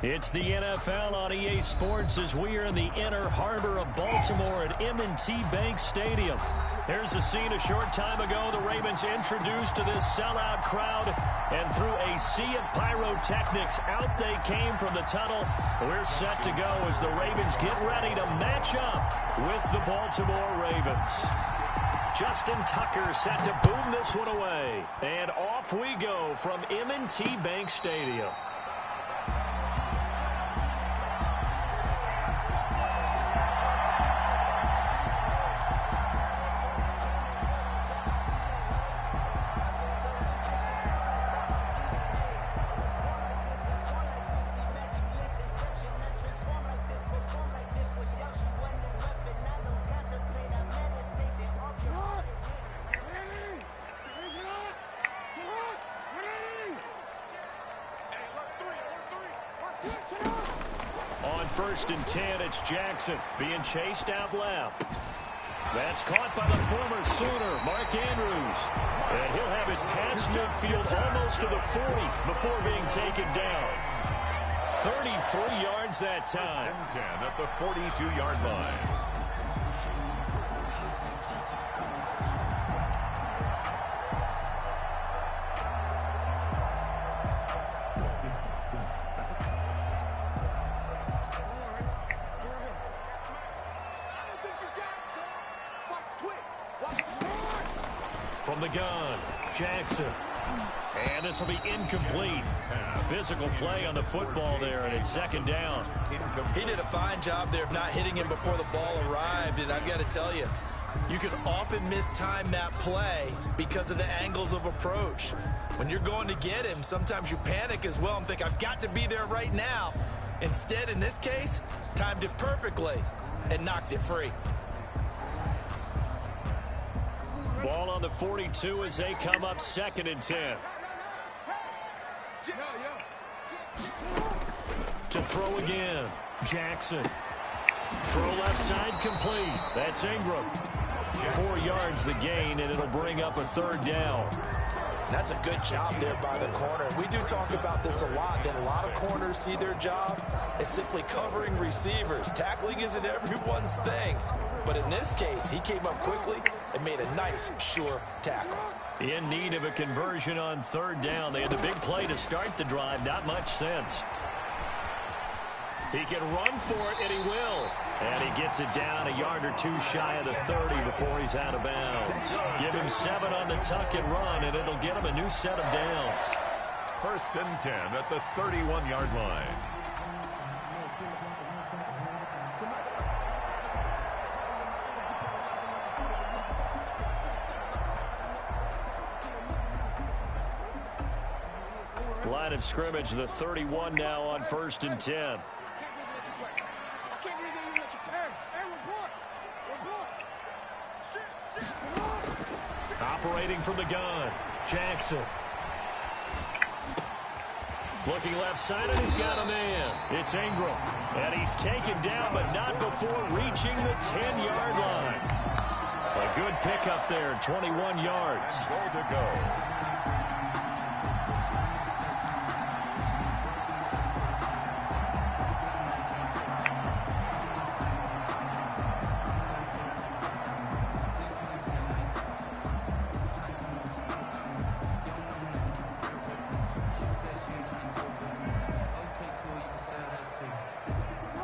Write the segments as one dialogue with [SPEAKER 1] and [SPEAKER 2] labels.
[SPEAKER 1] It's the NFL on EA Sports as we are in the inner harbor of Baltimore at M&T Bank Stadium. Here's a scene a short time ago. The Ravens introduced to this sellout crowd, and through a sea of pyrotechnics, out they came from the tunnel. We're set to go as the Ravens get ready to match up with the Baltimore Ravens. Justin Tucker set to boom this one away. And off we go from M&T Bank Stadium. On 1st and 10, it's Jackson being chased out left. That's caught by the former Sooner, Mark Andrews. And he'll have it past midfield almost to the 40 before being taken down. 33 yards that time.
[SPEAKER 2] 10 at the 42-yard line.
[SPEAKER 1] From the gun, Jackson. And this will be incomplete. Physical play on the football there, and it's 2nd down.
[SPEAKER 3] He did a fine job there of not hitting him before the ball arrived, and I've got to tell you, you can often mistime that play because of the angles of approach. When you're going to get him, sometimes you panic as well and think, I've got to be there right now. Instead, in this case, timed it perfectly and knocked it free.
[SPEAKER 1] Ball on the 42 as they come up 2nd and 10. To throw again, Jackson. Throw left side complete. That's Ingram. 4 yards the gain, and it'll bring up a 3rd down.
[SPEAKER 3] That's a good job there by the corner. We do talk about this a lot, that a lot of corners see their job as simply covering receivers. Tackling isn't everyone's thing. But in this case, he came up quickly and made a nice, sure tackle.
[SPEAKER 1] In need of a conversion on 3rd down. They had the big play to start the drive. Not much sense. He can run for it, and he will. And he gets it down a yard or 2 shy of the 30 before he's out of bounds. Give him 7 on the tuck and run, and it'll get him a new set of downs.
[SPEAKER 2] 1st and 10 at the 31-yard line.
[SPEAKER 1] Line of scrimmage, the 31 now on 1st and 10. Operating from the gun, Jackson. Looking left side, and he's got a man. It's Ingram. And he's taken down, but not before reaching the 10-yard line. A good pickup there, 21 yards.
[SPEAKER 2] Goal to go.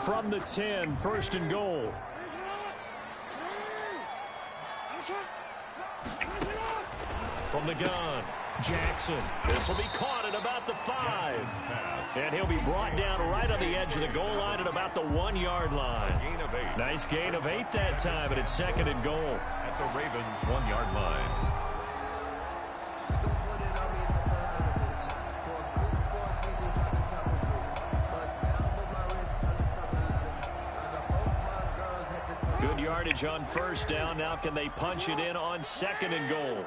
[SPEAKER 1] From the 10, 1st and goal. From the gun, Jackson. This will be caught at about the 5. And he'll be brought down right on the edge of the goal line at about the 1-yard line.
[SPEAKER 2] Gain of 8.
[SPEAKER 1] Nice gain of 8 that time, and it's 2nd and goal.
[SPEAKER 2] At the Ravens' 1-yard line.
[SPEAKER 1] Good yardage on 1st down. Now can they punch it in on 2nd and goal?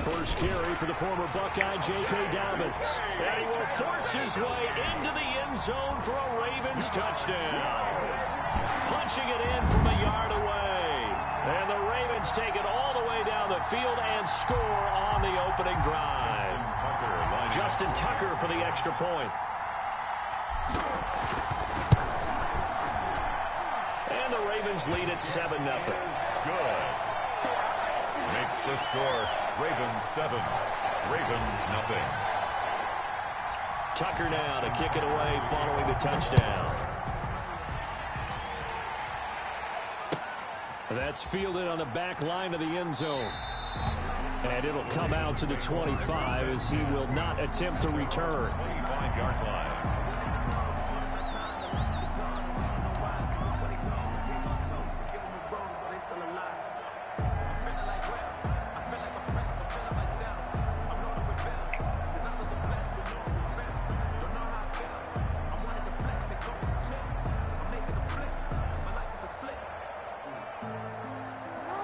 [SPEAKER 1] First carry for the former Buckeye, J.K. Dobbins. And he will force his way into the end zone for a Ravens touchdown. Punching it in from a yard away. And the Ravens take it all the way down the field and score on the opening drive. Justin Tucker for the extra point. And the Ravens lead at 7-0.
[SPEAKER 2] Good. Makes the score Ravens 7, Ravens nothing.
[SPEAKER 1] Tucker now to kick it away following the touchdown. That's fielded on the back line of the end zone. And it'll come out to the 25 as he will not attempt to return.
[SPEAKER 2] 25-yard line.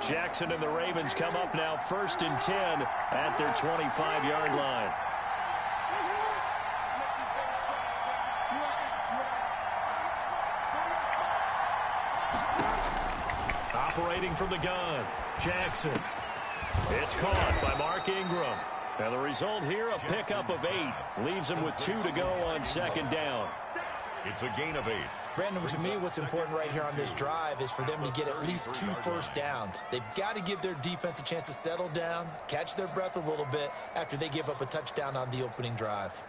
[SPEAKER 1] Jackson and the Ravens come up now 1st and 10 at their 25-yard line. Operating from the gun, Jackson. It's caught by Mark Ingram. And the result here, a pickup of 8. Leaves him with 2 to go on 2nd down.
[SPEAKER 2] It's a gain of 8.
[SPEAKER 3] Brandon, to me, what's important right here on this drive is for them to get at least 2 first downs. They've got to give their defense a chance to settle down, catch their breath a little bit after they give up a touchdown on the opening drive.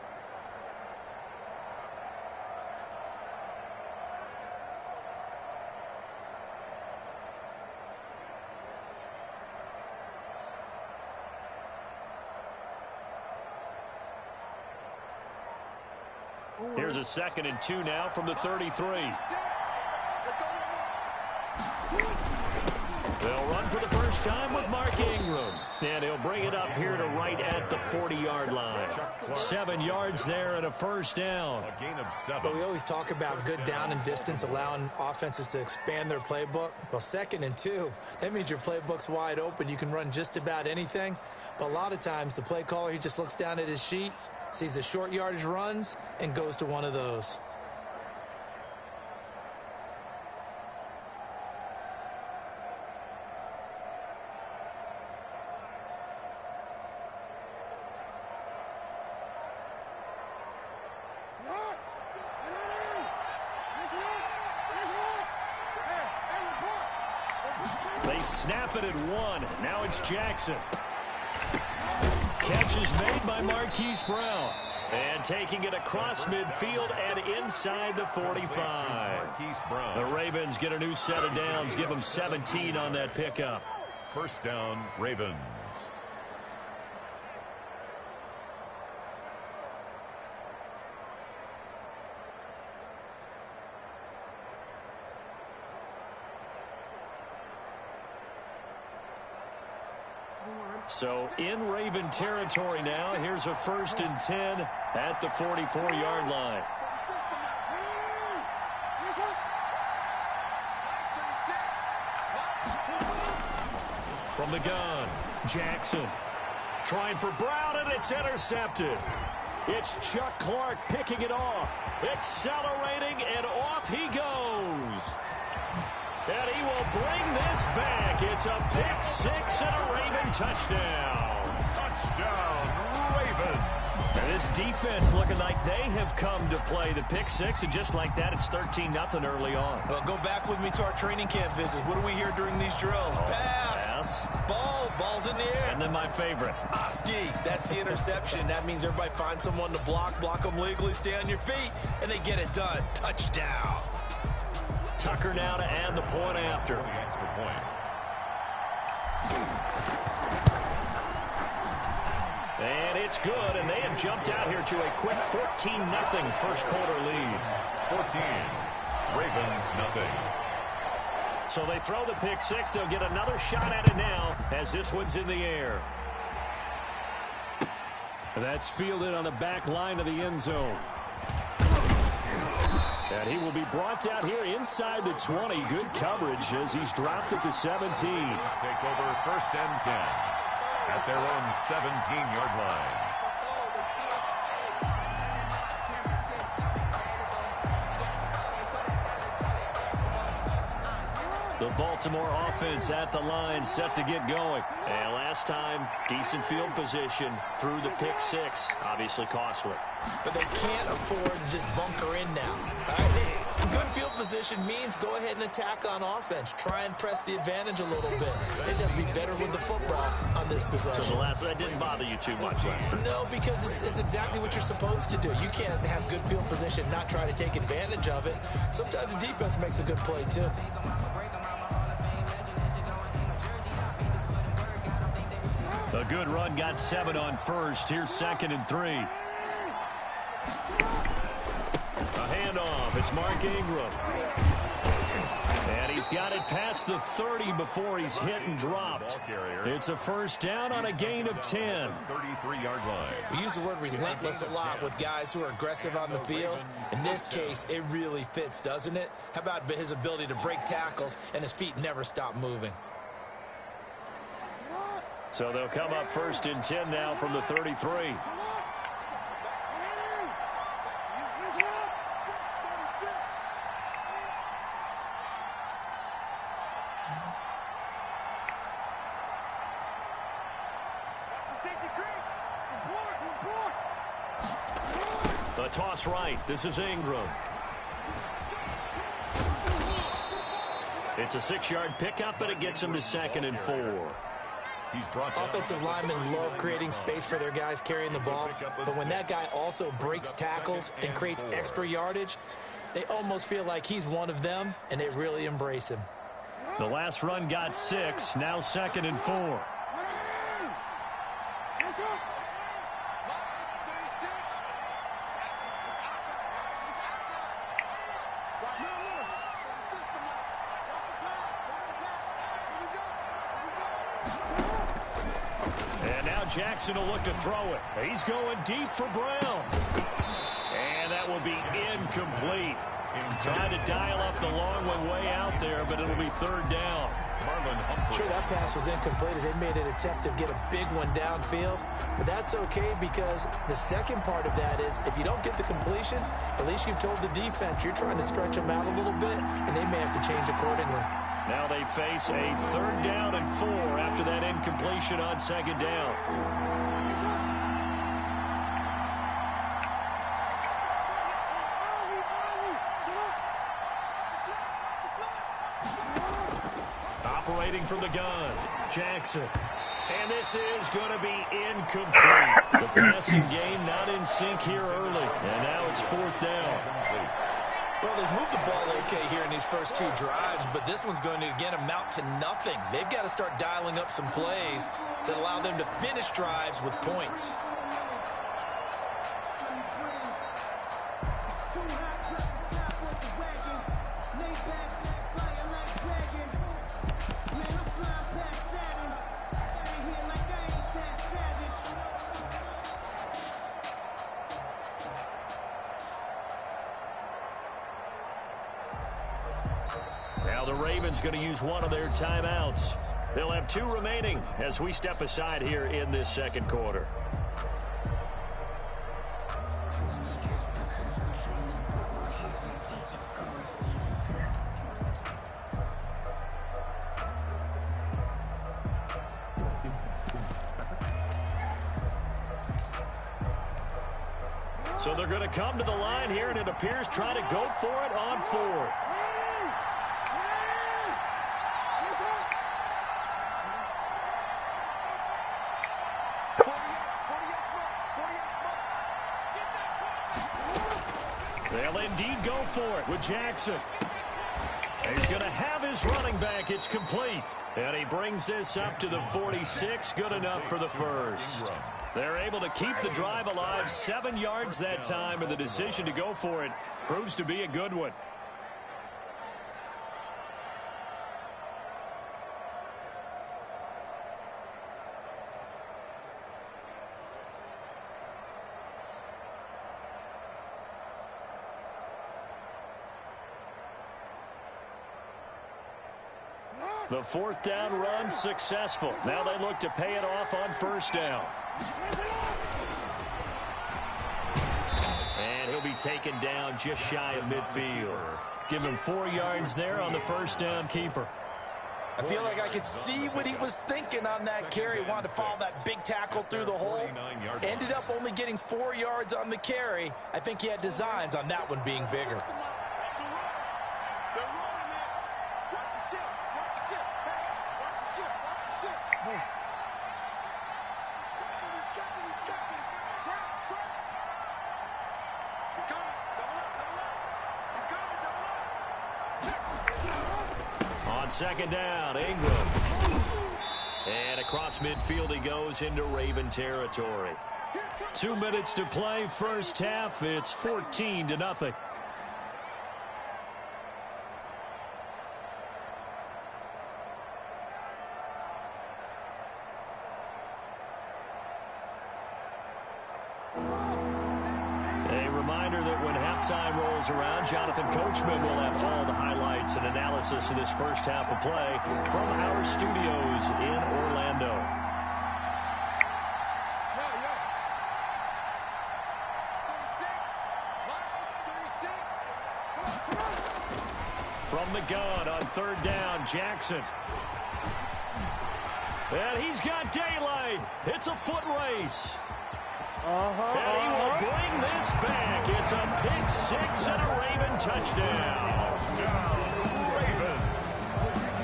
[SPEAKER 1] Here's a 2nd and 2 now from the 33. They'll run for the first time with Mark Ingram. And he'll bring it up here to right at the 40-yard line. 7 yards there and a first down.
[SPEAKER 2] A gain of 7.
[SPEAKER 3] But we always talk about good down and distance, allowing offenses to expand their playbook. Well, 2nd and 2, that means your playbook's wide open. You can run just about anything. But a lot of times, the play caller, he just looks down at his sheet, sees the short yardage runs, and goes to one of those.
[SPEAKER 1] They snap it at 1. Now it's Jackson. Catch is made by Marquise Brown. And taking it across midfield and inside the 45. The Ravens get a new set of downs. Give them 17 on that pickup.
[SPEAKER 2] First down, Ravens.
[SPEAKER 1] So in Raven territory now. Here's a 1st and 10 at the 44-yard line. From the gun, Jackson trying for Brown, and it's intercepted. It's Chuck Clark picking it off, accelerating, and off he goes. And he will bring this back. It's a pick 6 and a Raven touchdown.
[SPEAKER 2] Touchdown, Ravens.
[SPEAKER 1] And this defense looking like they have come to play the pick 6, and just like that, it's 13-0 early on.
[SPEAKER 3] Well, go back with me to our training camp visits. What do we hear during these drills? Pass. Ball's in the air.
[SPEAKER 1] And then my favorite.
[SPEAKER 3] Ski. That's the interception. That means everybody finds someone to block them legally, stay on your feet, and they get it done. Touchdown.
[SPEAKER 1] Tucker now to add the point after.
[SPEAKER 2] The extra point.
[SPEAKER 1] And it's good, and they have jumped out here to a quick 14-0 first quarter lead.
[SPEAKER 2] 14. Ravens nothing.
[SPEAKER 1] So they throw the pick 6. They'll get another shot at it now as this one's in the air. That's fielded on the back line of the end zone. And he will be brought out here inside the 20. Good coverage as he's dropped at the 17.
[SPEAKER 2] Take over 1st and 10 at their own 17-yard line.
[SPEAKER 1] The Baltimore offense at the line, set to get going. And last time, decent field position through the pick six. Obviously costly.
[SPEAKER 3] But they can't afford to just bunker in now. All right? Good field position means go ahead and attack on offense. Try and press the advantage a little bit. They just have to be better with the football on this possession.
[SPEAKER 1] So the last that didn't bother you too much, Lester?
[SPEAKER 3] No, because it's exactly what you're supposed to do. You can't have good field position, not try to take advantage of it. Sometimes the defense makes a good play, too.
[SPEAKER 1] A good run, got 7 on first. Here's 2nd and 3. A handoff. It's Mark Ingram. And he's got it past the 30 before he's hit and dropped. It's a first down on a gain of 10.
[SPEAKER 2] 33-yard line.
[SPEAKER 3] We use the word relentless a lot with guys who are aggressive on the field. In this case, it really fits, doesn't it? How about his ability to break tackles and his feet never stop moving?
[SPEAKER 1] So they'll come up 1st and 10 now from the 33. The toss right. This is Ingram. It's a 6-yard pickup, but it gets him to 2nd and 4.
[SPEAKER 3] Offensive linemen love creating space for their guys carrying the ball, but when that guy also breaks tackles and creates extra yardage, they almost feel like he's one of them, and they really embrace him.
[SPEAKER 1] The last run got 6, now 2nd and 4. Jackson will look to throw it. He's going deep for Brown. And that will be incomplete. Trying to dial up the long one way out there, but it'll be 3rd down.
[SPEAKER 3] Sure, that pass was incomplete as they made an attempt to get a big one downfield. But that's okay because the second part of that is if you don't get the completion, at least you've told the defense you're trying to stretch them out a little bit, and they may have to change accordingly.
[SPEAKER 1] Now they face a 3rd down and 4 after that incompletion on 2nd down. Operating from the gun, Jackson. And this is going to be incomplete. The passing game not in sync here early. And now it's 4th down.
[SPEAKER 3] Well, they've moved the ball okay here in these first 2 drives, but this one's going to, again, amount to nothing. They've got to start dialing up some plays that allow them to finish drives with points.
[SPEAKER 1] Now the Ravens going to use one of their timeouts. They'll have 2 remaining as we step aside here in this 2nd quarter. So they're going to come to the line here, and it appears try to go for it on 4th. They'll indeed go for it with Jackson. He's going to have his running back. It's complete. And he brings this up to the 46. Good enough for the first. They're able to keep the drive alive. 7 yards that time, and the decision to go for it proves to be a good one. The 4th down run successful. Now they look to pay it off on 1st down. And he'll be taken down just shy of midfield. Give him 4 yards there on the 1st down keeper.
[SPEAKER 3] I feel like I could see what he was thinking on that carry. Wanted to follow that big tackle through the hole. Ended up only getting 4 yards on the carry. I think he had designs on that one being bigger.
[SPEAKER 1] On second down, Ingram. And across midfield he goes into Raven territory. 2 minutes to play, first half. It's 14-0. A reminder that when halftime rolls around, Jonathan Coachman will have all the highlights and analysis of this first half of play from our studios in Orlando. From the gun on third down, Jackson. And he's got daylight. It's a foot race. And he will bring this back. It's a pick six and a Raven touchdown.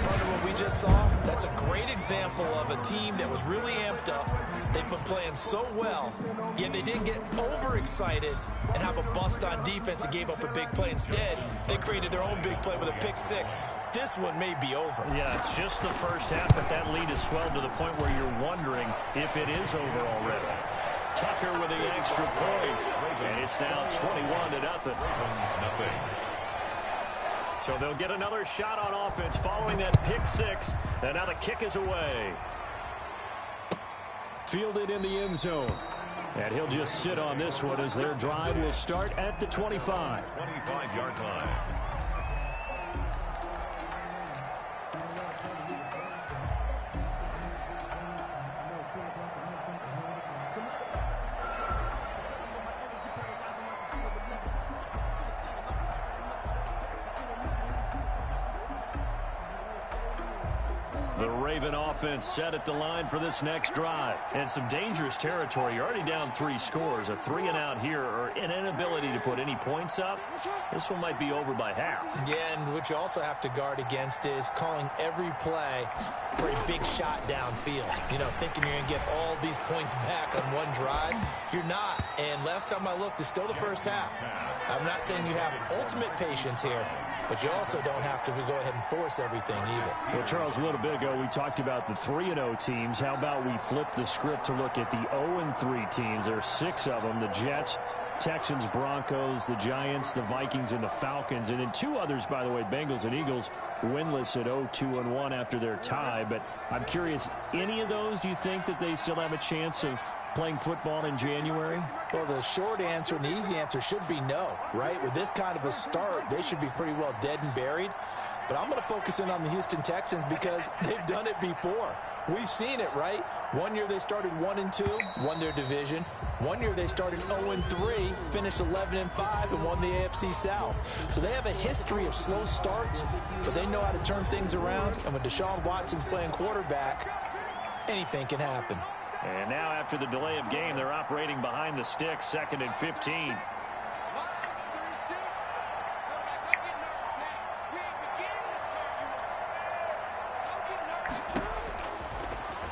[SPEAKER 3] Part of what we just saw, that's a great example of a team that was really amped up. They've been playing so well, yet they didn't get overexcited and have a bust on defense and gave up a big play. Instead, they created their own big play with a pick six. This one may be over.
[SPEAKER 1] Yeah, it's just the first half, but that lead has swelled to the point where you're wondering if it is over already. Tucker with the extra point, and it's now 21-0. So they'll get another shot on offense following that pick six, and now the kick is away. Fielded in the end zone, and he'll just sit on this one as their drive will start at the 25.
[SPEAKER 2] 25-yard line.
[SPEAKER 1] The Raven offense set at the line for this next drive. And some dangerous territory. You're already down 3 scores. A 3-and-out here or an inability to put any points up. This one might be over by half.
[SPEAKER 3] Yeah, and what you also have to guard against is calling every play for a big shot downfield. You know, thinking you're going to get all these points back on one drive. You're not. And last time I looked, it's still the first half. I'm not saying you have ultimate patience here, but you also don't have to go ahead and force everything either.
[SPEAKER 1] Well, Charles, a little bit ago we talked about the 3-0 teams. How about we flip the script to look at the 0-3 teams? There are 6 of them. The Jets, Texans, Broncos, the Giants, the Vikings, and the Falcons. And then 2 others, by the way, Bengals and Eagles, winless at 0-2-1 after their tie. But I'm curious, any of those, do you think that they still have a chance of playing football in January?
[SPEAKER 3] Well, the short answer and the easy answer should be no, right? With this kind of a start, they should be pretty well dead and buried. But I'm going to focus in on the Houston Texans because they've done it before. We've seen it, right? One year they started 1-2, won their division. One year they started 0-3, finished 11-5, and won the AFC South. So they have a history of slow starts, but they know how to turn things around. And when Deshaun Watson's playing quarterback, anything can happen.
[SPEAKER 1] And now after the delay of game, they're operating behind the sticks, 2nd and 15.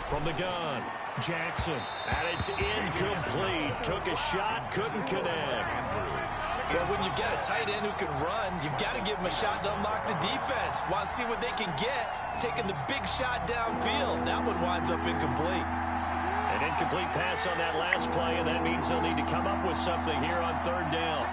[SPEAKER 1] From the gun, Jackson, and it's incomplete. Took a shot, couldn't connect.
[SPEAKER 3] Well, when you've got a tight end who can run, you've got to give him a shot to unlock the defense. Want to see what they can get, taking the big shot downfield. That one winds up incomplete.
[SPEAKER 1] An incomplete pass on that last play, and that means they'll need to come up with something here on third down.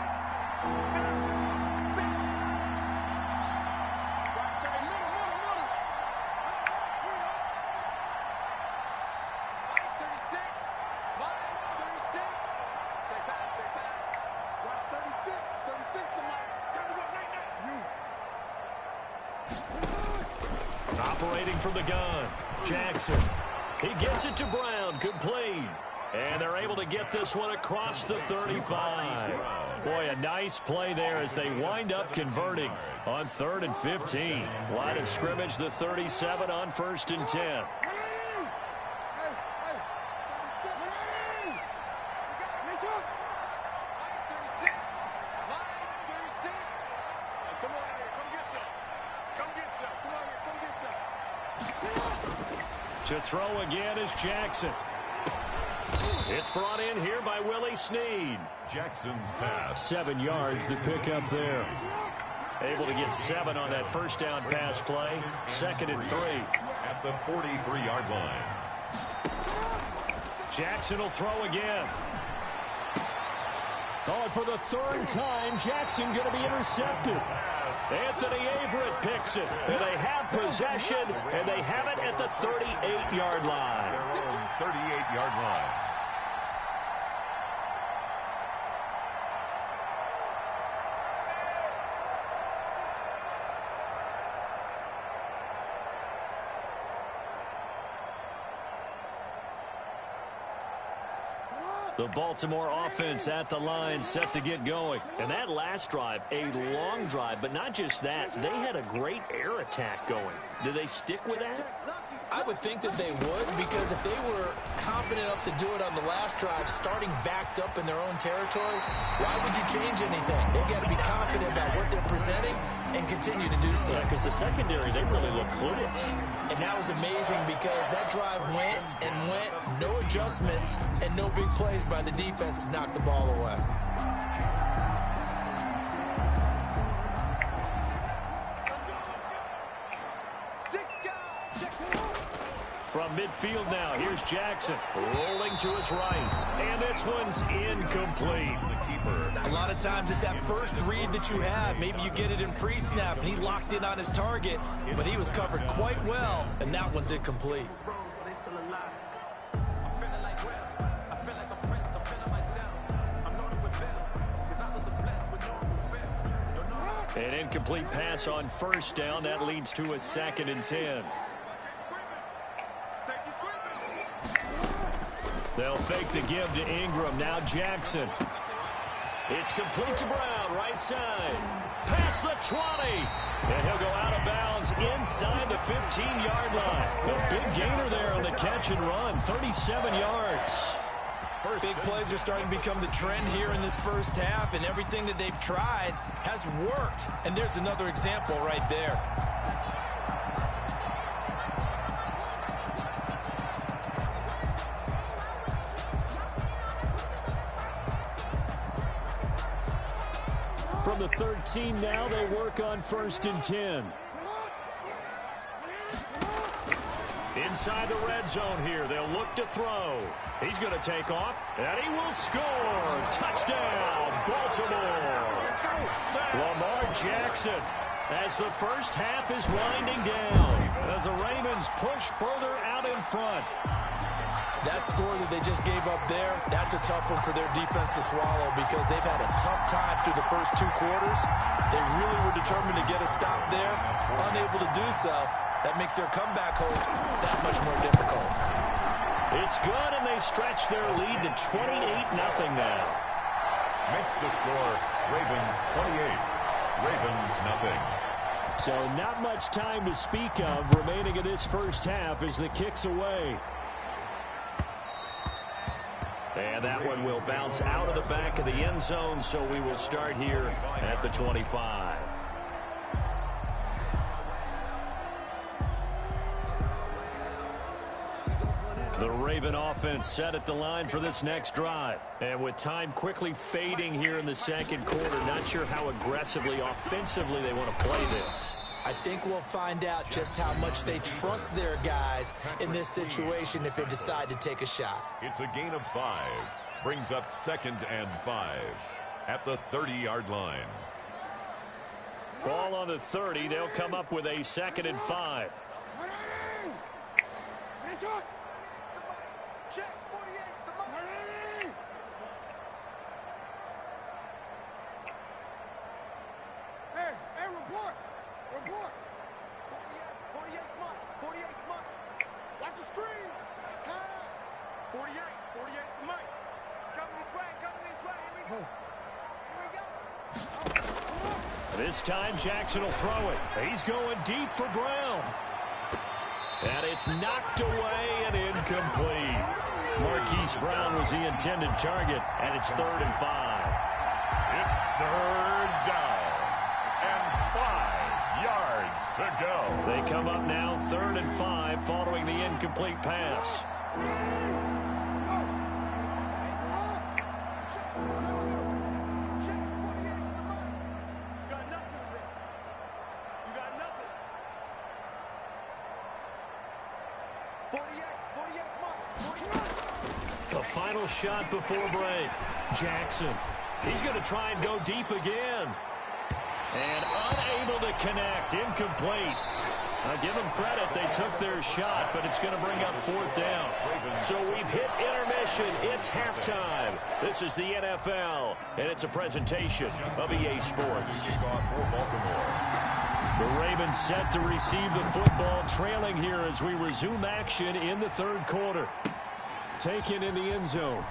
[SPEAKER 1] Operating from the gun, Jackson. He gets it to Brown, complete. And they're able to get this one across the 35. Boy, a nice play there as they wind up converting on 3rd and 15. Line of scrimmage, the 37 on 1st and 10. To throw again is Jackson. It's brought in here by Willie Snead.
[SPEAKER 2] Jackson's pass.
[SPEAKER 1] 7 yards, the pickup there. Able to get 7 on that first down pass play. 2nd and 3.
[SPEAKER 2] At the 43-yard line.
[SPEAKER 1] Jackson will throw again. Oh, and for the 3rd time, Jackson going to be intercepted. Anthony Averett picks it. And they have possession, and they have it at the 38-yard line.
[SPEAKER 2] 38-yard line.
[SPEAKER 1] The Baltimore offense at the line, set to get going. And that last drive, a long drive, but not just that. They had a great air attack going. Do they stick with that?
[SPEAKER 3] I would think that they would, because if they were confident enough to do it on the last drive, starting backed up in their own territory, why would you change anything? They've got to be confident about what they're presenting and continue to do so.
[SPEAKER 1] Yeah, because the secondary, they really look clueless.
[SPEAKER 3] And that was amazing because that drive went and went, no adjustments, and no big plays by the defense to knock the ball away.
[SPEAKER 1] From midfield now, here's Jackson rolling to his right. And this one's incomplete.
[SPEAKER 3] A lot of times it's that first read that you have. Maybe you get it in pre-snap, and he locked in on his target, but he was covered quite well, and that one's incomplete.
[SPEAKER 1] An incomplete pass on first down. That leads to a 2nd and 10. They'll fake the give to Ingram. Now Jackson. It's complete to Brown, right side. Past the 20. And he'll go out of bounds inside the 15-yard line. A big gainer there on the catch and run. 37 yards.
[SPEAKER 3] Big plays are starting to become the trend here in this first half, and everything that they've tried has worked. And there's another example right there.
[SPEAKER 1] From the 13 now, they work on 1st and 10. Inside the red zone here, they'll look to throw. He's going to take off, and he will score. Touchdown, Baltimore. Lamar Jackson, as the first half is winding down, as the Ravens push further out in front.
[SPEAKER 3] That score that they just gave up there, that's a tough one for their defense to swallow because they've had a tough time through the first 2 quarters. They really were determined to get a stop there, unable to do so. That makes their comeback hopes that much more difficult.
[SPEAKER 1] It's good, and they stretch their lead to 28-0 now.
[SPEAKER 2] Makes the score Ravens 28, Ravens nothing.
[SPEAKER 1] So not much time to speak of remaining in this first half as the kick's away. And that one will bounce out of the back of the end zone, so we will start here at the 25. The Raven offense set at the line for this next drive. And with time quickly fading here in the second quarter, not sure how aggressively, offensively they want to play this.
[SPEAKER 3] I think we'll find out just how much they trust their guys in this situation if they decide to take a shot.
[SPEAKER 2] It's a gain of 5. Brings up 2nd and 5 at the 30-yard line.
[SPEAKER 1] Ball on the 30. They'll come up with a 2nd and 5. This time Jackson will throw it. He's going deep for Brown. And it's knocked away and incomplete. Marquise Brown was the intended target, and it's 3rd and 5.
[SPEAKER 2] It's 3rd down and 5 yards to go.
[SPEAKER 1] They come up now 3rd and 5 following the incomplete pass. The final shot before break. Jackson. He's going to try and go deep again. And unable to connect. Incomplete. Now give them credit. They took their shot, but it's going to bring up 4th down. So we've hit intermission. It's halftime. This is the NFL, and it's a presentation of EA Sports. The Ravens set to receive the football, trailing here as we resume action in the 3rd quarter. Taken in the end zone.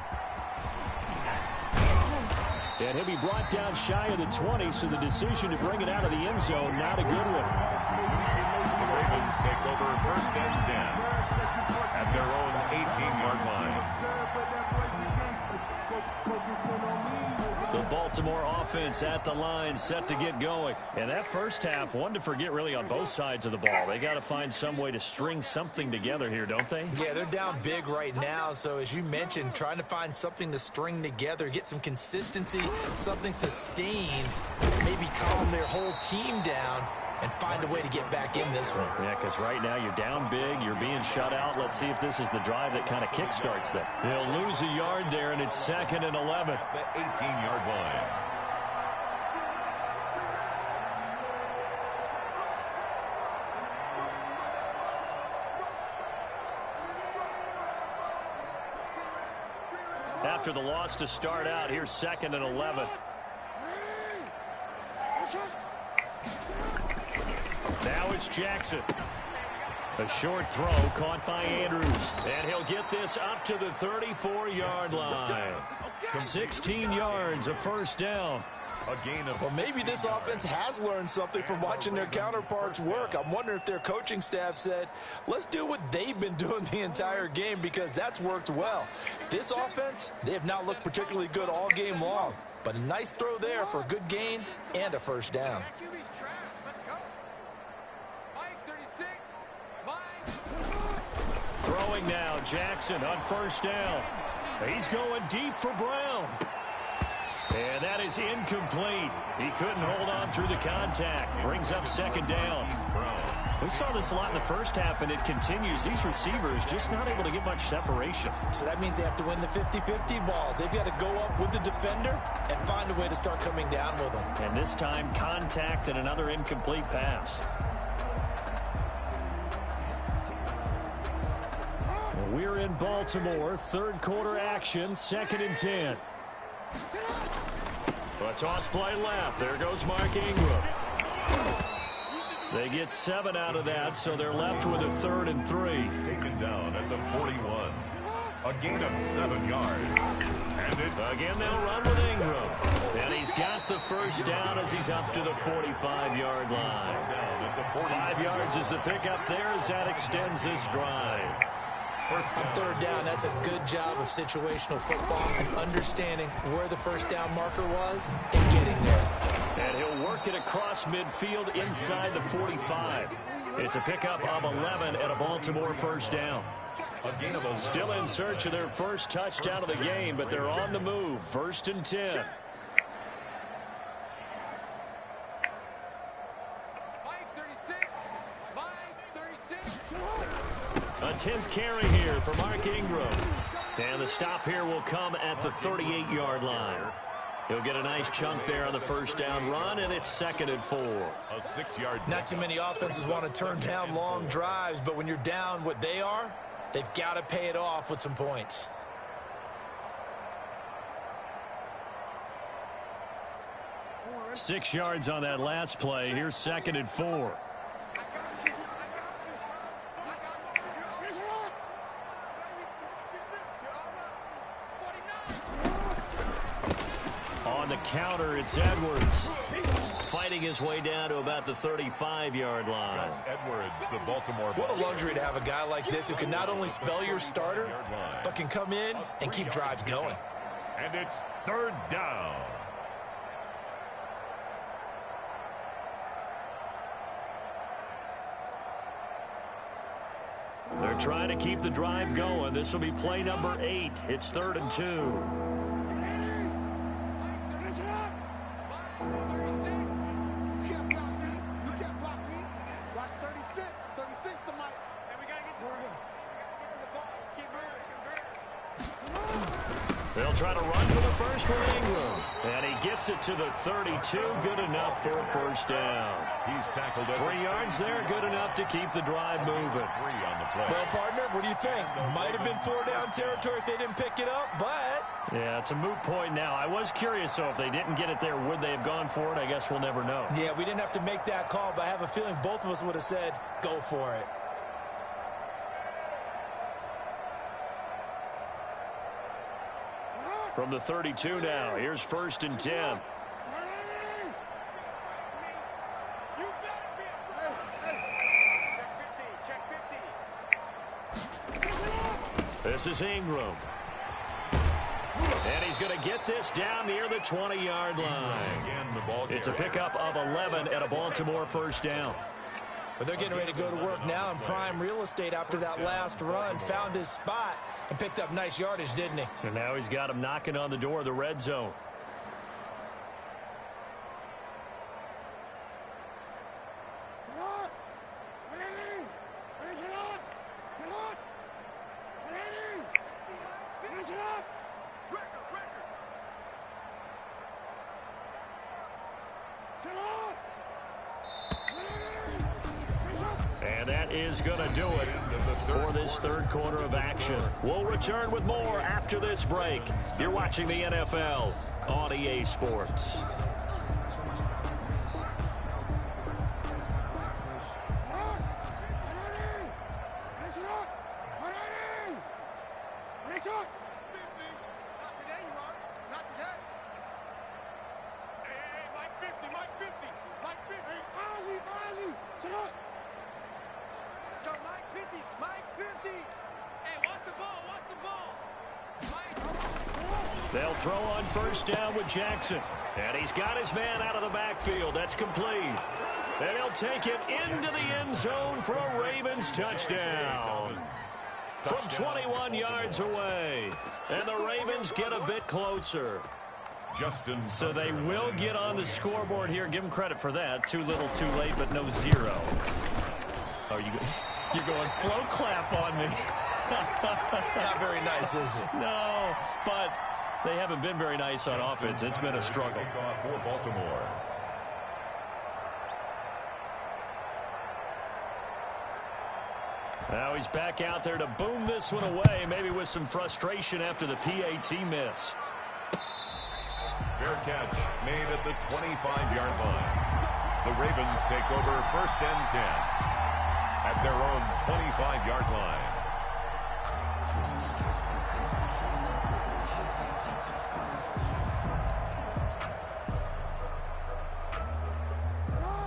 [SPEAKER 1] And he'll be brought down shy of the 20, so the decision to bring it out of the end zone, not a good one.
[SPEAKER 2] The Ravens take over 1st and 10 at their own 18-yard line.
[SPEAKER 1] The Baltimore offense at the line, set to get going. And that first half, one to forget really on both sides of the ball. They got to find some way to string something together here, don't they?
[SPEAKER 3] Yeah, they're down big right now. So as you mentioned, trying to find something to string together, get some consistency, something sustained, maybe calm their whole team down and find a way to get back in this one.
[SPEAKER 1] Yeah, because right now you're down big, you're being shut out. Let's see if this is the drive that kind of kickstarts them. They'll lose a yard there, and it's 2nd and 11.
[SPEAKER 2] The 18-yard line.
[SPEAKER 1] After the loss to start out, here's 2nd and 11. Now it's Jackson. A short throw caught by Andrews. And he'll get this up to the 34-yard line. 16 yards, a 1st down.
[SPEAKER 2] A gain of
[SPEAKER 3] Well, maybe this offense has learned something from watching their counterparts work. I'm wondering if their coaching staff said, let's do what they've been doing the entire game, because that's worked well. This offense, they have not looked particularly good all game long. But a nice throw there for a good gain and a 1st down.
[SPEAKER 1] Throwing now, Jackson on 1st down. He's going deep for Brown. And that is incomplete. He couldn't hold on through the contact. Brings up 2nd down. We saw this a lot in the first half, and it continues. These receivers just not able to get much separation.
[SPEAKER 3] So that means they have to win the 50-50 balls. They've got to go up with the defender and find a way to start coming down with them.
[SPEAKER 1] And this time, contact and another incomplete pass. We're in Baltimore, 3rd quarter action, 2nd and 10. A toss play left. There goes Mark Ingram. They get 7 out of that, so they're left with a 3rd and 3.
[SPEAKER 2] taken down at the 41. A gain of 7 yards. And it's
[SPEAKER 1] Again, they'll run with Ingram. And he's got the 1st down as he's up to the 45-yard line.
[SPEAKER 2] down at the 40.
[SPEAKER 1] 5 yards is the pickup there as that extends this drive.
[SPEAKER 3] On 3rd down, that's a good job of situational football and understanding where the 1st down marker was and getting there.
[SPEAKER 1] And he'll work it across midfield inside the 45. It's a pickup of 11 and a Baltimore 1st down.
[SPEAKER 2] A gain of 11.
[SPEAKER 1] Still in search of their first touchdown of the game, but they're on the move. 1st and 10. A 10th carry here for Mark Ingram. And the stop here will come at the 38-yard line. He'll get a nice chunk there on the 1st down run, and it's 2nd and 4.
[SPEAKER 2] A 6-yard.
[SPEAKER 3] Not too many offenses want to turn down long drives, but when you're down what they are, they've got to pay it off with some points.
[SPEAKER 1] Six yards on that last play. Here's 2nd and 4. On on the counter, it's Edwards. Fighting his way down to about the 35-yard line.
[SPEAKER 2] Edwards, the Baltimore.
[SPEAKER 3] What a luxury to have a guy like this who can not only spell your starter, but can come in and keep drives going.
[SPEAKER 2] And it's third down.
[SPEAKER 1] They're trying to keep the drive going. This will be play number 8. It's 3rd and 2. They'll try to run for the first with Ingram. And he gets it to the 32. Good enough for a first down.
[SPEAKER 2] He's tackled it.
[SPEAKER 1] 3 yards there. Good enough to keep the drive moving.
[SPEAKER 2] 3 on the play.
[SPEAKER 3] Well, partner, what do you think? Might have been 4-down territory if they didn't pick it up, but...
[SPEAKER 1] Yeah, it's a moot point now. I was curious, so if they didn't get it there, would they have gone for it? I guess we'll never know.
[SPEAKER 3] Yeah, we didn't have to make that call, but I have a feeling both of us would have said, go for it.
[SPEAKER 1] From the 32 now, here's 1st and 10. This is Ingram. And he's going to get this down near the 20-yard line. It's a pickup of 11 and a Baltimore first down.
[SPEAKER 3] But they're getting ready to go to work now in prime real estate after that last run. Found his spot and picked up nice yardage, didn't he?
[SPEAKER 1] And now he's got him knocking on the door of the red zone. And that is going to do it for this third quarter of action. We'll return with more after this break. You're watching the NFL on EA Sports. They'll throw on first down with Jackson. And he's got his man out of the backfield. That's complete. And he'll take it into the end zone for a Ravens touchdown. From 21 yards away. And the Ravens get a bit closer. So they will get on the scoreboard here. Give them credit for that. Too little, too late, but no zero. Oh, you're going slow clap on me.
[SPEAKER 3] Not very nice, is it?
[SPEAKER 1] No, but they haven't been very nice on offense. It's been a struggle.
[SPEAKER 2] For Baltimore.
[SPEAKER 1] Now he's back out there to boom this one away, maybe with some frustration after the PAT miss.
[SPEAKER 2] Fair catch made at the 25-yard line. The Ravens take over 1st and 10 at their own 25-yard line.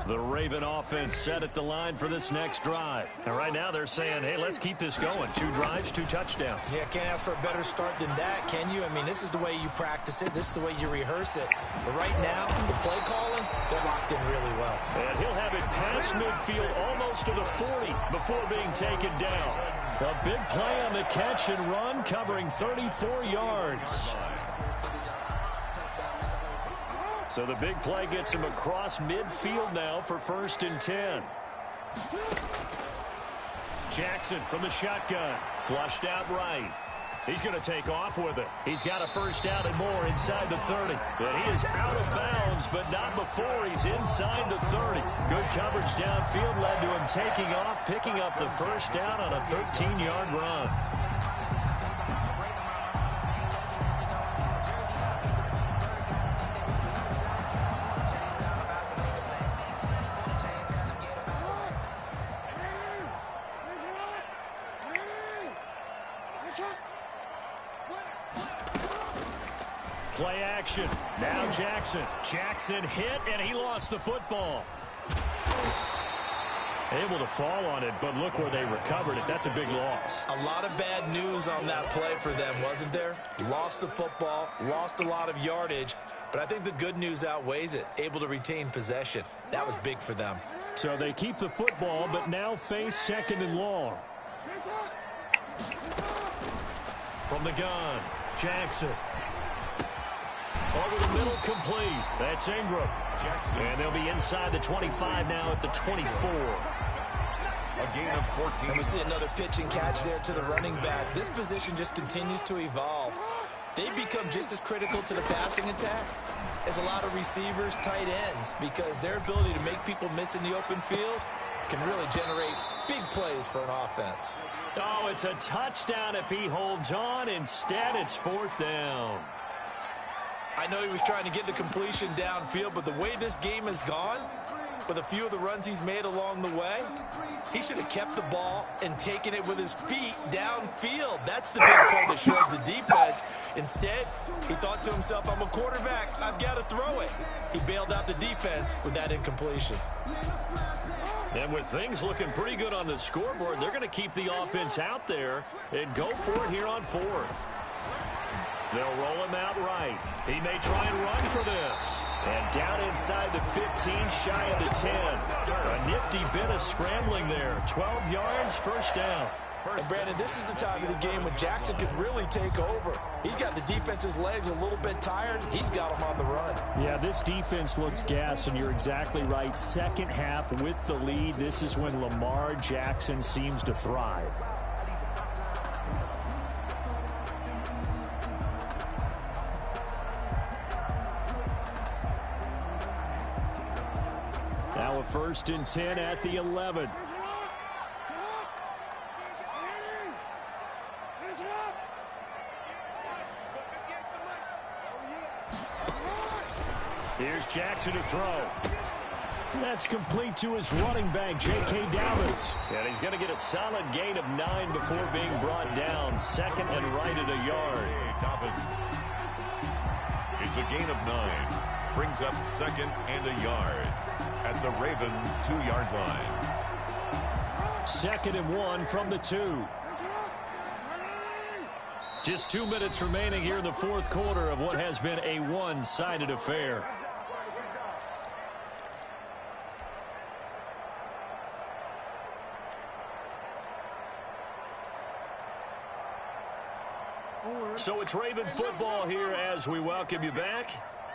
[SPEAKER 1] The Raven offense set at the line for this next drive. And right now they're saying, hey, let's keep this going. 2 drives, 2 touchdowns.
[SPEAKER 3] Yeah, can't ask for a better start than that, can you? I mean, this is the way you practice it. This is the way you rehearse it. But right now, the play calling, they're locked in really well.
[SPEAKER 1] And he'll have it past midfield almost to the 40 before being taken down. A big play on the catch and run, covering 34 yards. So the big play gets him across midfield now for 1st and 10. Jackson from the shotgun. Flushed out right. He's going to take off with it. He's got a first down and more inside the 30. And he is out of bounds, but not before he's inside the 30. Good coverage downfield led to him taking off, picking up the first down on a 13-yard run. Play action. Now Jackson. Jackson hit, and he lost the football. Able to fall on it, but look where they recovered it. That's a big loss.
[SPEAKER 3] A lot of bad news on that play for them, wasn't there? Lost the football, lost a lot of yardage, but I think the good news outweighs it. Able to retain possession. That was big for them.
[SPEAKER 1] So they keep the football, but now face second and long. From the gun, Jackson. Over the middle, complete. That's Ingram.
[SPEAKER 2] Jackson.
[SPEAKER 1] And they'll be inside the 25 now at the 24.
[SPEAKER 2] A gain of 14.
[SPEAKER 3] And we see another pitch and catch there to the running back. This position just continues to evolve. They become just as critical to the passing attack as a lot of receivers, tight ends, because their ability to make people miss in the open field can really generate big plays for an offense.
[SPEAKER 1] Oh, it's a touchdown if he holds on. Instead, it's fourth down.
[SPEAKER 3] I know he was trying to get the completion downfield, but the way this game has gone, with a few of the runs he's made along the way, he should have kept the ball and taken it with his feet downfield. That's the big play that shreds the defense. Instead, he thought to himself, I'm a quarterback, I've got to throw it. He bailed out the defense with that incompletion.
[SPEAKER 1] And with things looking pretty good on the scoreboard, they're going to keep the offense out there and go for it here on fourth. They'll roll him out right. He may try and run for this. And down inside the 15, shy of the 10. A nifty bit of scrambling there. 12 yards, first down.
[SPEAKER 3] And Brandon, this is the time of the game when Jackson could really take over. He's got the defense's legs a little bit tired. He's got them on the run.
[SPEAKER 1] Yeah, this defense looks gassed, and you're exactly right. Second half with the lead, this is when Lamar Jackson seems to thrive. Now a 1st and 10 at the 11. Here's Jackson to throw. That's complete to his running back, J.K. Dobbins. And he's going to get a solid gain of 9 before being brought down. Second and right at a yard.
[SPEAKER 2] Dobbins. It's a gain of 9. Brings up second and a yard at the Ravens' 2-yard line.
[SPEAKER 1] 2nd and 1 from the 2. Just 2 minutes remaining here in the fourth quarter of what has been a one-sided affair. So it's Raven football here as we welcome you back.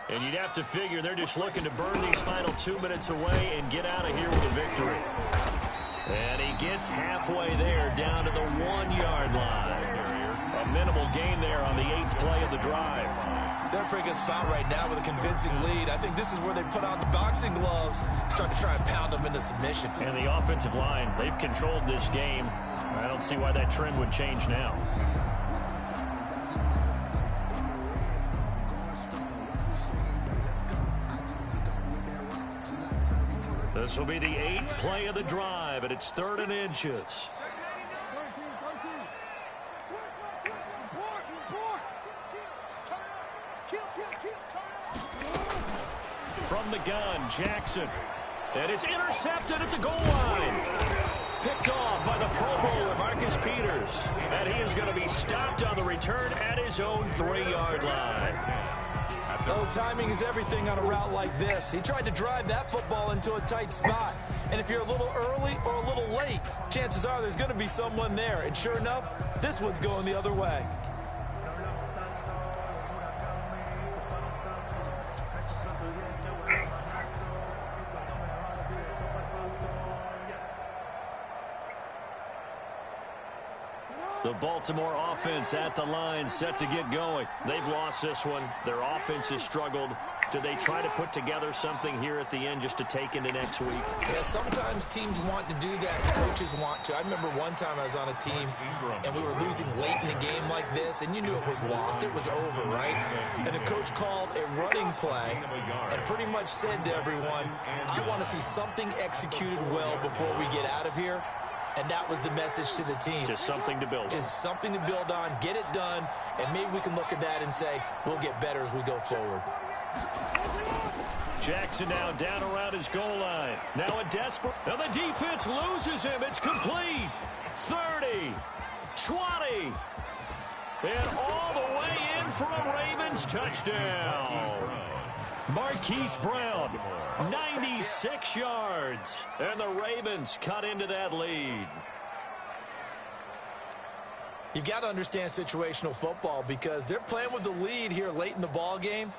[SPEAKER 1] And you'd have to figure they're just looking to burn these final 2 minutes away and get out of here with a victory. And he gets halfway there down to the 1-yard line. A minimal gain there on the 8th play of the drive.
[SPEAKER 3] They're in a pretty good spot right now with a convincing lead. I think this is where they put on the boxing gloves, start to try and pound them into submission.
[SPEAKER 1] And the offensive line, they've controlled this game. I don't see why that trend would change now. This will be the 8th play of the drive, and it's 3rd and inches. From the gun, Jackson. And it's intercepted at the goal line. Picked off by the Pro Bowler, Marcus Peters. And he is going to be stopped on the return at his own 3-yard line.
[SPEAKER 3] Oh, timing is everything on a route like this. He tried to drive that football into a tight spot. And if you're a little early or a little late, chances are there's going to be someone there. And sure enough, this one's going the other way.
[SPEAKER 1] The Baltimore offense at the line, set to get going. They've lost this one. Their offense has struggled. Do they try to put together something here at the end just to take into next week?
[SPEAKER 3] Yeah, sometimes teams want to do that. Coaches want to. I remember one time I was on a team, and we were losing late in the game like this, and you knew it was lost. It was over, right? And the coach called a running play and pretty much said to everyone, I want to see something executed well before we get out of here. And that was the message to the team.
[SPEAKER 1] Just something to build on.
[SPEAKER 3] Just something to build on, get it done, and maybe we can look at that and say, we'll get better as we go forward.
[SPEAKER 1] Jackson now down around his goal line. Now a desperate. Now the defense loses him. It's complete. 30, 20, and all the way in for a Ravens touchdown. Marquise Brown, 96 yards, and the Ravens cut into that lead.
[SPEAKER 3] You've got to understand situational football because they're playing with the lead here late in the ball game.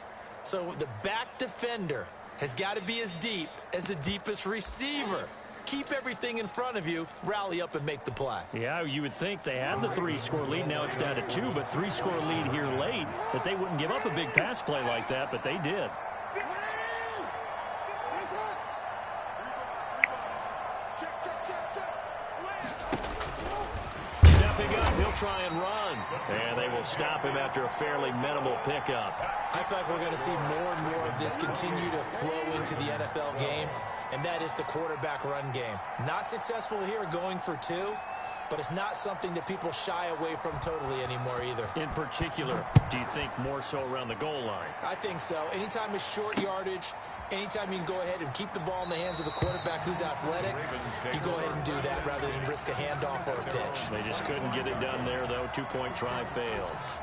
[SPEAKER 3] So the back defender has got to be as deep as the deepest receiver. Keep everything in front of you, rally up and make the play.
[SPEAKER 1] Yeah, you would think they had the 3-score lead. Now it's down to 2, but 3-score lead here late. That they wouldn't give up a big pass play like that, but they did. Stepping up, he'll try and run. And they will stop him after a fairly minimal pickup.
[SPEAKER 3] I feel like we're going to see more and more of this continue to flow into the NFL game, and that is the quarterback run game. Not successful here going for 2, but it's not something that people shy away from totally anymore either.
[SPEAKER 1] In particular, do you think more so around the goal line?
[SPEAKER 3] I think so. Anytime it's short yardage, anytime you can go ahead and keep the ball in the hands of the quarterback who's athletic, you go ahead and do that rather than risk a handoff or a pitch.
[SPEAKER 1] They just couldn't get it done there, though. 2-point try fails.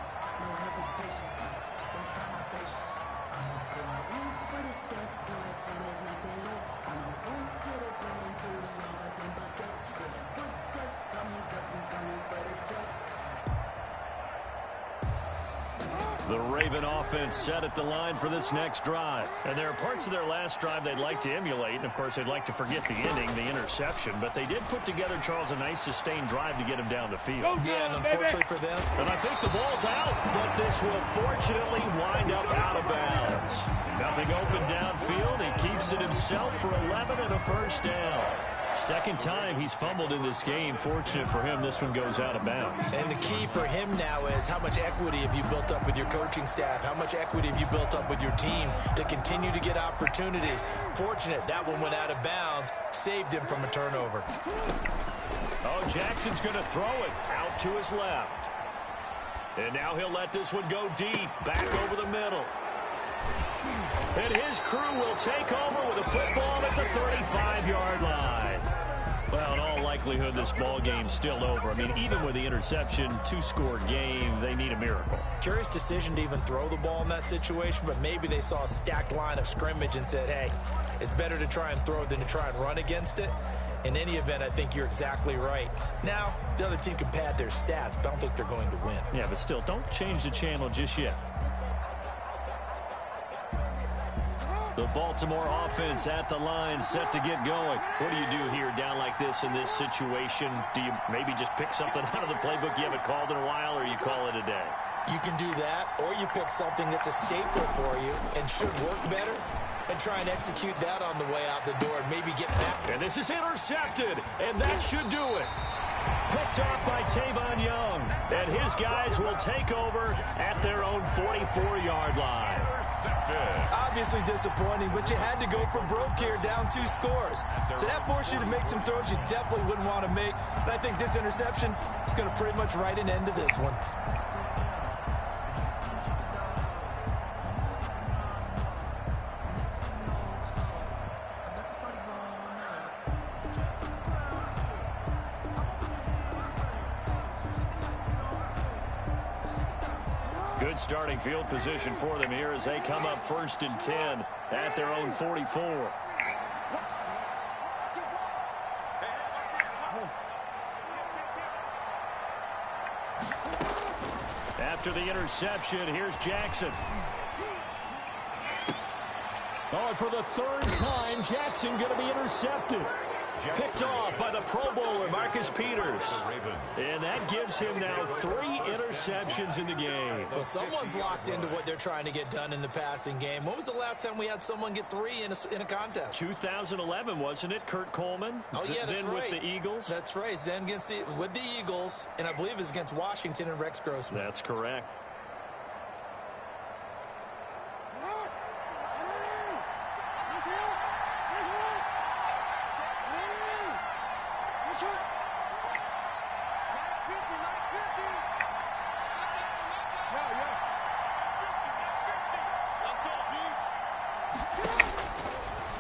[SPEAKER 1] The Raven offense set at the line for this next drive. And there are parts of their last drive they'd like to emulate. And, of course, they'd like to forget the ending, the interception. But they did put together, Charles, a nice sustained drive to get him down the field.
[SPEAKER 3] Yeah, and unfortunately for them.
[SPEAKER 1] And I think the ball's out. But this will fortunately wind up out of bounds. Nothing open downfield. He keeps it himself for 11 and a first down. Second time he's fumbled in this game. Fortunate for him, this one goes out of bounds.
[SPEAKER 3] And the key for him now is how much equity have you built up with your coaching staff? How much equity have you built up with your team to continue to get opportunities? Fortunate that one went out of bounds, saved him from a turnover.
[SPEAKER 1] Oh, Jackson's going to throw it out to his left. And now he'll let this one go deep, back over the middle. And his crew will take over with a football at the 35-yard line. Well, in all likelihood, this ball game's still over. I mean, even with the interception, 2-score game, they need a miracle.
[SPEAKER 3] Curious decision to even throw the ball in that situation, but maybe they saw a stacked line of scrimmage and said, hey, it's better to try and throw than to try and run against it. In any event, I think you're exactly right. Now, the other team can pad their stats, but I don't think they're going to win.
[SPEAKER 1] Yeah, but still, don't change the channel just yet. The Baltimore offense at the line, set to get going. What do you do here down like this in this situation? Do you maybe just pick something out of the playbook you haven't called in a while, or you call it a day?
[SPEAKER 3] You can do that, or you pick something that's a staple for you and should work better and try and execute that on the way out the door and maybe get back.
[SPEAKER 1] And this is intercepted, and that should do it. Picked off by Tavon Young, and his guys will take over at their own 44-yard line.
[SPEAKER 3] Obviously disappointing, but you had to go for broke here, down 2 scores. So that forced you to make some throws you definitely wouldn't want to make. And I think this interception is going to pretty much write an end to this one.
[SPEAKER 1] Good starting field position for them here as they come up 1st and 10 at their own 44. After the interception, here's Jackson. Oh, and for the 3rd time, Jackson going to be intercepted. Picked off by the Pro Bowler, Marcus Peters. And that gives him now 3 interceptions in the game.
[SPEAKER 3] Well, someone's locked into what they're trying to get done in the passing game. When was the last time we had someone get 3 in a contest?
[SPEAKER 1] 2011, wasn't it? Kurt Coleman?
[SPEAKER 3] Oh, yeah, that's
[SPEAKER 1] then
[SPEAKER 3] right.
[SPEAKER 1] With the Eagles?
[SPEAKER 3] That's right. Then with the Eagles, and I believe it's against Washington and Rex Grossman.
[SPEAKER 1] That's correct.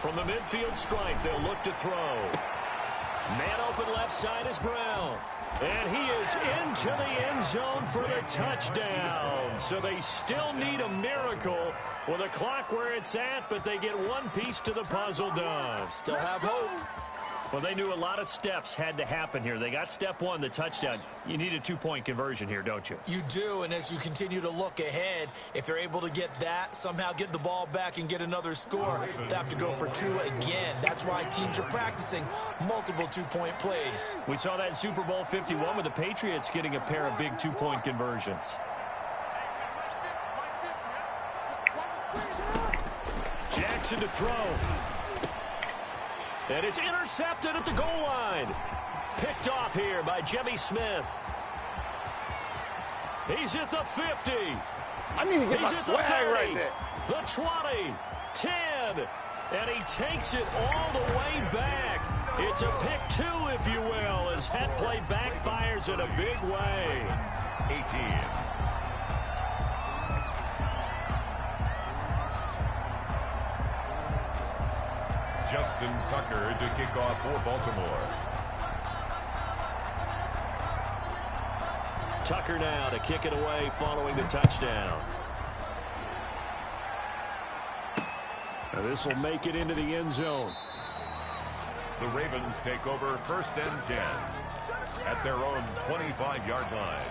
[SPEAKER 1] From the midfield stripe, they'll look to throw. Man open left side is Brown. And he is into the end zone for the touchdown. So they still need a miracle with the clock where it's at, but they get one piece to the puzzle done.
[SPEAKER 3] Still have hope.
[SPEAKER 1] Well, they knew a lot of steps had to happen here. They got step one, the touchdown. You need a two-point conversion here, don't you?
[SPEAKER 3] You do, and as you continue to look ahead, if they're able to get that, somehow get the ball back and get another score, they have to go for two again. That's why teams are practicing multiple two-point plays.
[SPEAKER 1] We saw that in Super Bowl 51 with the Patriots getting a pair of big two-point conversions. Jackson to throw. And it's intercepted at the goal line. Picked off here by Jimmy Smith. He's at the 50.
[SPEAKER 4] I need to get my swag right there.
[SPEAKER 1] The 20, 10, and he takes it all the way back. It's a pick two, if you will, as that play backfires in a big way.
[SPEAKER 2] 18. Justin Tucker to kick off for Baltimore.
[SPEAKER 1] Tucker now to kick it away following the touchdown. Now this will make it into the end zone.
[SPEAKER 2] The Ravens take over 1st and 10 at their own 25-yard line.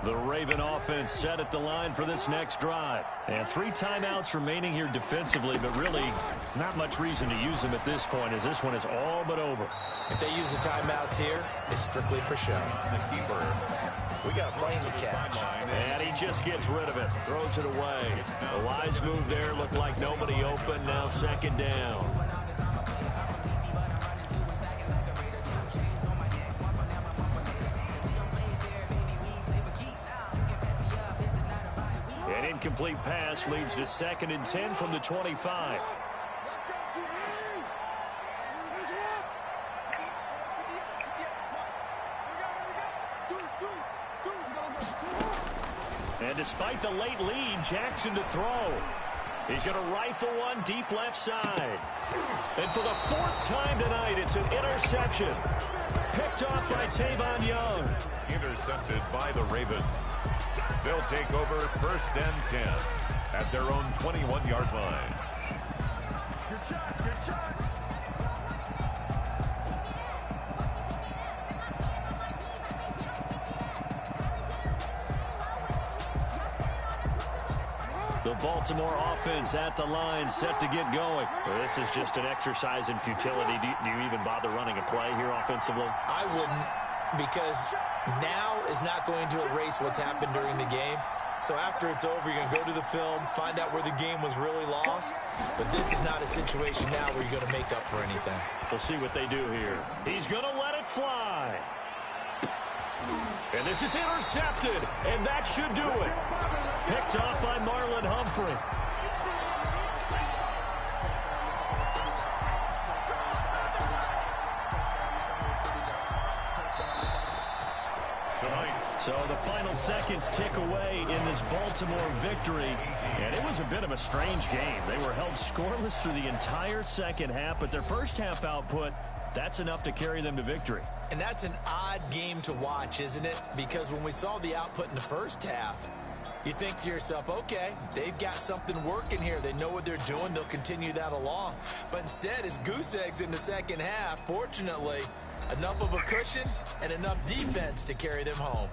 [SPEAKER 1] The Raven offense set at the line for this next drive. And 3 timeouts remaining here defensively, but really not much reason to use them at this point as this one is all but over.
[SPEAKER 3] If they use the timeouts here, it's strictly for show.
[SPEAKER 2] The keeper.
[SPEAKER 3] We got a plane to catch.
[SPEAKER 1] And he just gets rid of it, throws it away. A wise move there, looked like nobody open, now 2nd down. An incomplete pass leads to 2nd and 10 from the 25. And despite the late lead, Jackson to throw. He's going to rifle one deep left side. And for the 4th time tonight, it's an interception. Picked off by Tavon Young.
[SPEAKER 2] Intercepted by the Ravens. They'll take over 1st and 10 at their own 21-yard line.
[SPEAKER 4] Good shot, good shot.
[SPEAKER 1] The Baltimore offense at the line, set to get going. Well, this is just an exercise in futility. Do you even bother running a play here offensively?
[SPEAKER 3] I wouldn't, because now is not going to erase what's happened during the game. So after it's over, you're going to go to the film, find out where the game was really lost. But this is not a situation now where you're going to make up for anything.
[SPEAKER 1] We'll see what they do here. He's going to let it fly. And this is intercepted, and that should do it. Picked off by Marlon Humphrey. So the final seconds tick away in this Baltimore victory. And it was a bit of a strange game. They were held scoreless through the entire second half, but their first half output, that's enough to carry them to victory.
[SPEAKER 3] And that's an odd game to watch, isn't it? Because when we saw the output in the first half, you think to yourself, okay, they've got something working here. They know what they're doing. They'll continue that along. But instead, it's goose eggs in the second half. Fortunately, enough of a cushion and enough defense to carry them home.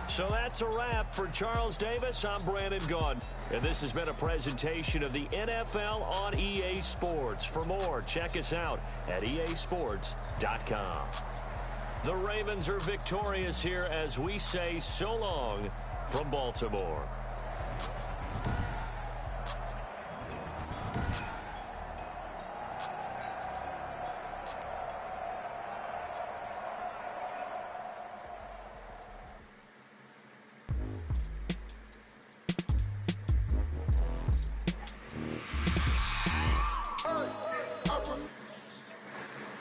[SPEAKER 1] So that's a wrap for Charles Davis. I'm Brandon Gunn. And this has been a presentation of the NFL on EA Sports. For more, check us out at easports.com. The Ravens are victorious here as we say so long from Baltimore.